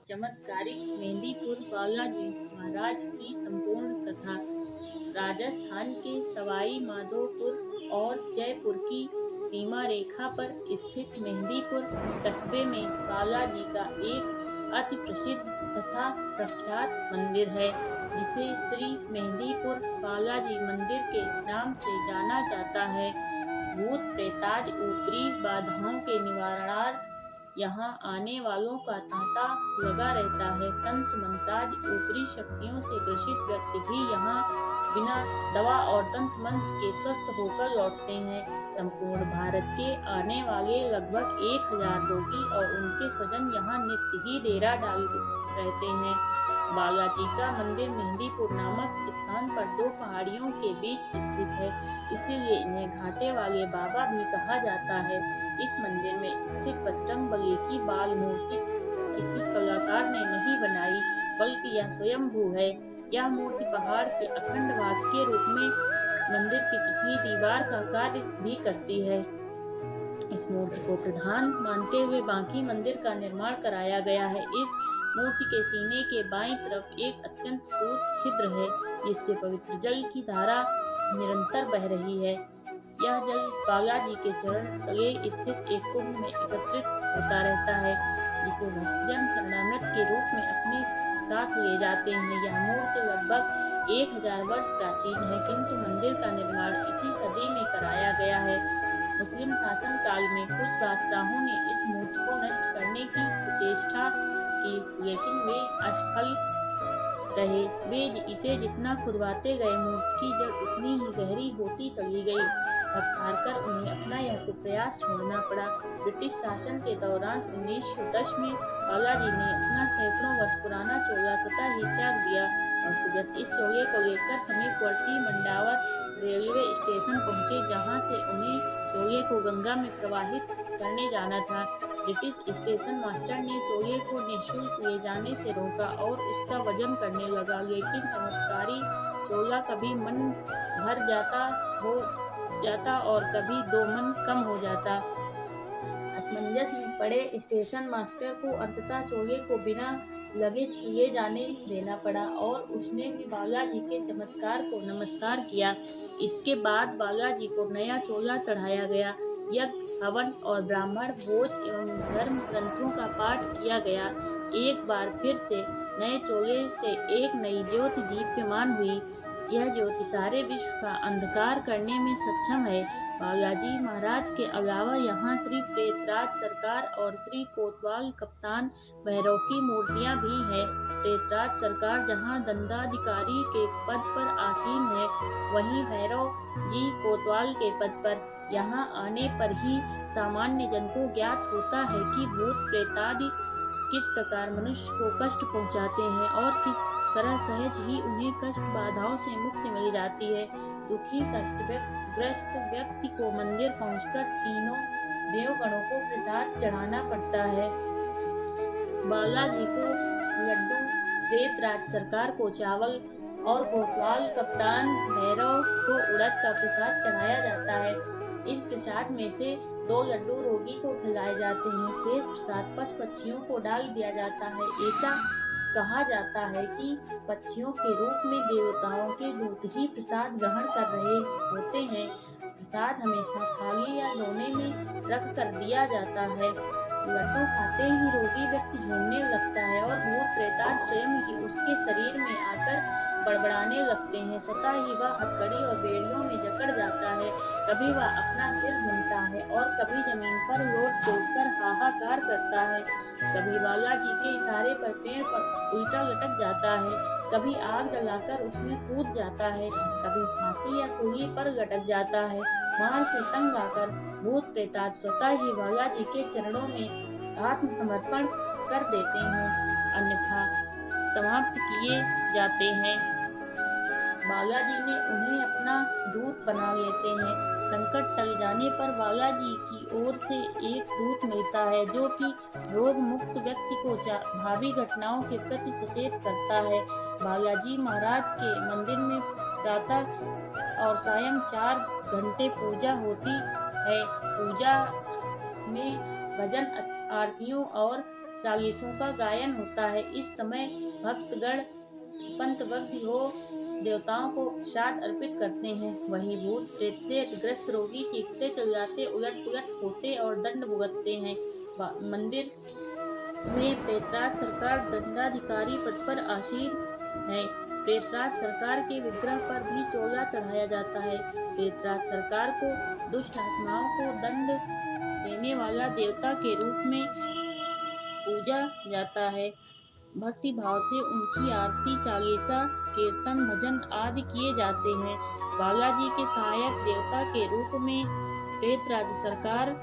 चमत्कारिक मेहंदीपुर बालाजी महाराज की संपूर्ण कथा। राजस्थान के सवाई माधोपुर और जयपुर की सीमा रेखा पर स्थित मेहंदीपुर कस्बे में बालाजी का एक अति प्रसिद्ध तथा प्रख्यात मंदिर है, जिसे श्री मेहंदीपुर बालाजी मंदिर के नाम से जाना जाता है। भूत प्रेताज ऊपरी बाधाओं के निवारणार्थ यहाँ आने वालों का तांता लगा रहता है। तंत्र मंत्राज ऊपरी शक्तियों से ग्रसित व्यक्ति भी यहाँ बिना दवा और तंत्र मंत्र के स्वस्थ होकर लौटते हैं। संपूर्ण भारत के आने वाले लगभग 1000 रोगी और उनके स्वजन यहाँ नित्य ही डेरा डाल रहते हैं। बालाजी का मंदिर मेहंदीपुर नामक स्थान पर 2 पहाड़ियों के बीच स्थित है, इसीलिए इन्हें घाटे वाले बाबा भी कहा जाता है। इस मंदिर में स्थित बजरंग बली की बाल मूर्ति किसी कलाकार ने नहीं बनाई, बल्कि यह स्वयंभू है। यह मूर्ति पहाड़ के अखंड भाग के रूप में मंदिर की पिछली दीवार का कार्य भी करती है। इस मूर्ति को प्रधान मानते हुए बाकी मंदिर का निर्माण कराया गया है। इस मूर्ति के सीने के बाईं तरफ एक अत्यंत सूक्ष्म छिद्र है, जिससे पवित्र जल की धारा निरंतर बह रही है। यह जल बालाजी के चरण तले स्थित एक कुंड में एकत्रित होता रहता है, जिसे भक्तजन शरणामृत के रूप में अपने साथ ले जाते हैं। यह मूर्ति लगभग 1000 वर्ष प्राचीन है, किंतु मंदिर का निर्माण इसी सदी में कराया गया है। मुस्लिम शासन काल में कुछ बादशाहों ने इस मूर्ति को नष्ट करने की चेष्टा की, लेकिन वे असफल रहे। वे इसे जितना खुरवाते गए, मूर्ति की जड़ उतनी ही गहरी होती चली गई। थक हारकर उन्हें अपना यह प्रयास छोड़ना पड़ा। ब्रिटिश शासन के दौरान 1910 में बालाजी ने अपना सैकड़ों वर्ष पुराना चोला स्वतः ही त्याग दिया और जब इस चोले को लेकर समीपवर्ती मंडावर रेलवे स्टेशन पहुंचे, जहां से उन्हें चोले को गंगा में प्रवाहित करने जाना था। ब्रिटिश स्टेशन मास्टर ने चोले को निःशुल्क ले जाने से रोका और उसका वजन करने लगा, लेकिन चमत्कारी चोला कभी मन भर जाता और कभी 2 मन कम हो जाता। असमंजस में पड़े स्टेशन मास्टर को अंततः चोले को बिना लगेज लिए जाने देना पड़ा और उसने भी बालाजी के चमत्कार को नमस्कार किया। इसके बाद बालाजी को नया चोला चढ़ाया गया। यज्ञ, हवन और ब्राह्मण भोज एवं धर्म ग्रंथों का पाठ किया गया। एक बार फिर से नए चोले से एक नई ज्योति दीप्यमान हुई। यह ज्योति सारे विश्व का अंधकार करने में सक्षम है। बालाजी महाराज के अलावा यहाँ श्री प्रेतराज सरकार और श्री कोतवाल कप्तान भैरव की मूर्तियाँ भी हैं। प्रेतराज सरकार जहाँ दंडाधिकारी के पद पर आसीन है, वहीं भैरव जी कोतवाल के पद पर। यहाँ आने पर ही सामान्य जन को ज्ञात होता है कि भूत प्रेतादि किस प्रकार मनुष्य को कष्ट पहुँचाते हैं और किस तरह सहज ही उन्हें कष्ट बाधाओं से मुक्ति मिल जाती है। दुखी कष्टग्रस्त व्यक्ति को मंदिर पहुंचकर तीनों देवगणों को प्रसाद चढ़ाना पड़ता है। बालाजी को लड्डू, प्रेतराज सरकार को चावल और कोतवाल कप्तान भैरव को उड़द का प्रसाद चढ़ाया जाता है। इस प्रसाद में से 2 लड्डू रोगी को खिलाए जाते हैं। शेष प्रसाद पशु पक्षियों को डाल दिया जाता है। ऐसा कहा जाता है कि पक्षियों के रूप में देवताओं के दूत ही प्रसाद ग्रहण कर रहे होते हैं। प्रसाद हमेशा थाली या दोने में रख कर दिया जाता है। लड्डू खाते ही रोगी व्यक्ति झूमने लगता है और भूत प्रेताद स्वयं ही उसके शरीर में आकर बड़बड़ाने लगते हैं। स्वतः ही वह हथकड़ी और बेड़ियों में जकड़ जाता है। कभी वह अपना सिर घूमता है और कभी जमीन पर लोट कर हाहाकार करता है। कभी बालाजी के इशारे पर पेड़ पर उल्टा लटक जाता है, कभी आग जलाकर उसमें कूद जाता है, कभी फांसी या सूली पर लटक जाता है। वहां से तंग आकर भूत प्रेताद स्वतः ही बालाजी के चरणों में आत्मसमर्पण कर देते हैं, अन्यथा समाप्त किए जाते हैं। बालाजी ने उन्हें अपना दूत बना लेते हैं। संकट टल जाने पर बालाजी की ओर से एक दूत मिलता है, जो कि रोग मुक्त व्यक्ति को भावी घटनाओं के प्रति सचेत करता है। बालाजी महाराज के मंदिर में प्रातः और सायं 4 घंटे पूजा होती है। पूजा में भजन, आरतियों और चालीसों का गायन होता है। इस समय भक्तगण पंथबद्ध हो देवताओं को प्रसाद अर्पित करते हैं। वहीं भूत प्रेत से ग्रस्त रोगी चीखते चिल्लाते उलट पुलट होते और दंड भुगतते हैं। मंदिर में प्रेतराज सरकार दंडाधिकारी पद पर आसीन है। प्रेतराज सरकार के विग्रह पर भी चोला चढ़ाया जाता है। प्रेतराज सरकार को दुष्ट आत्माओं को दंड देने वाला देवता के रूप में पूजा जाता है। भक्ति भाव से उनकी आरती, चालीसा, कीर्तन, भजन आदि किए जाते हैं। बालाजी के सहायक देवता के रूप में प्रेतराज सरकार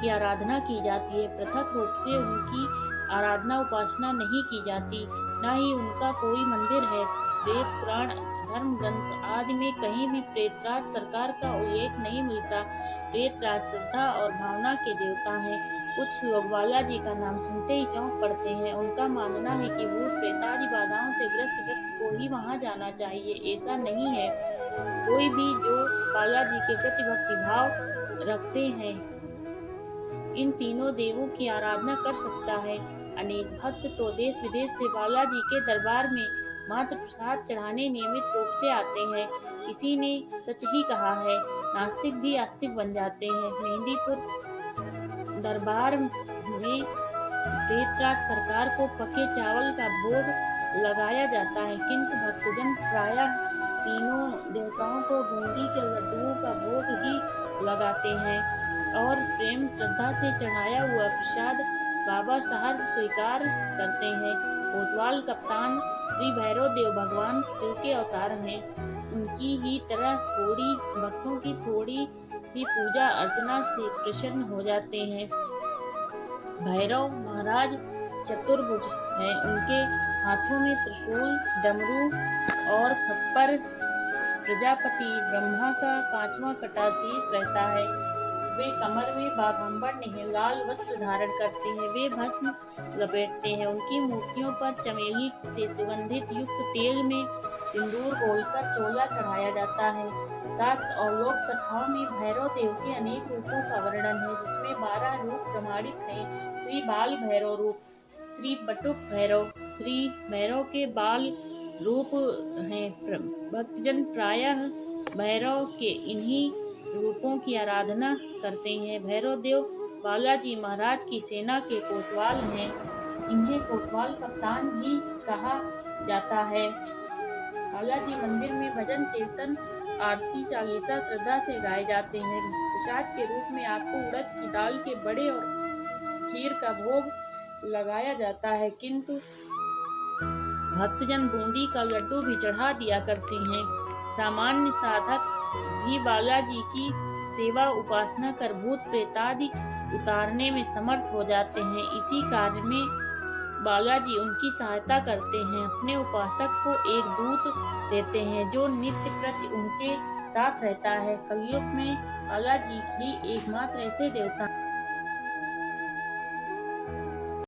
की आराधना की जाती है। पृथक रूप से उनकी आराधना उपासना नहीं की जाती, न ही उनका कोई मंदिर है। वेद पुराण धर्म ग्रंथ आदि में कहीं भी प्रेतराज सरकार का उल्लेख नहीं मिलता। प्रेतराज श्रद्धा और भावना के देवता हैं। कुछ लोग बालाजी का नाम सुनते ही चौंक पड़ते हैं। उनका मानना है कि भूत प्रेतादि बाधाओं से ग्रस्त व्यक्ति को ही वहां जाना चाहिए। ऐसा नहीं है। कोई भी जो बालाजी के प्रति भक्ति भाव रखते हैं, इन तीनों देवों की आराधना कर सकता है। अनेक भक्त तो देश विदेश से बालाजी के दरबार में मात्र प्रसाद चढ़ाने नियमित रूप से आते हैं। किसी ने सच ही कहा है, नास्तिक भी आस्तिक बन जाते हैं। मेहंदीपुर दरबार में प्रेतराज सरकार को पके चावल का भोग लगाया जाता है, किंतु भक्तजन प्रायः तीनों देवताओं को बूंदी के लड्डुओं का भोग ही लगाते हैं और प्रेम श्रद्धा से चढ़ाया हुआ प्रसाद बाबा साहब स्वीकार करते हैं। कोतवाल कप्तान श्री भैरव देव भगवान शिव के अवतार हैं। उनकी ही तरह थोड़ी भक्तों की थोड़ी सी पूजा अर्चना से प्रसन्न हो जाते हैं। भैरव महाराज चतुर्भुज हैं। उनके हाथों में त्रिशूल, डमरू और खप्पर प्रजापति ब्रह्मा का 5वां कटा शीश रहता है। वे कमर में बाघंबर नहीं लाल वस्त्र धारण करते हैं। वे भस्म लपेटते हैं। उनकी मूर्तियों पर चमेली से सुगंधित युक्त तेल में सिंदूर घोलकर चोला चढ़ाया जाता है। शास्त्र और लोक कथाओं में भैरव देव के अनेक रूपों का वर्णन है, जिसमें 12 रूप प्रमाणित हैं। श्री बाल भैरव रूप, श्री बटुक भैरव, श्री भैरव के बाल रूप हैं। भक्तजन प्रायः भैरव के इन्हीं रूपों की आराधना करते हैं। भैरव देव बालाजी महाराज की सेना के कोतवाल हैं। इन्हें कोतवाल कप्तान भी कहा जाता है। बालाजी मंदिर में भजन, कीर्तन, आरती, चालीसा श्रद्धा से गाए जाते हैं। प्रसाद के रूप में आपको उड़द की दाल के बड़े और खीर का भोग लगाया जाता है, किंतु भक्तजन बूंदी का लड्डू भी चढ़ा दिया करते हैं। सामान्य साधक भी बालाजी की सेवा उपासना कर भूत प्रेतादि उतारने में समर्थ हो जाते हैं। इसी कार्य में बालाजी उनकी सहायता करते हैं। अपने उपासक को एक दूत देते हैं जो नित्य प्रति उनके साथ रहता है। कलयुग में बालाजी ही एकमात्र ऐसे देवता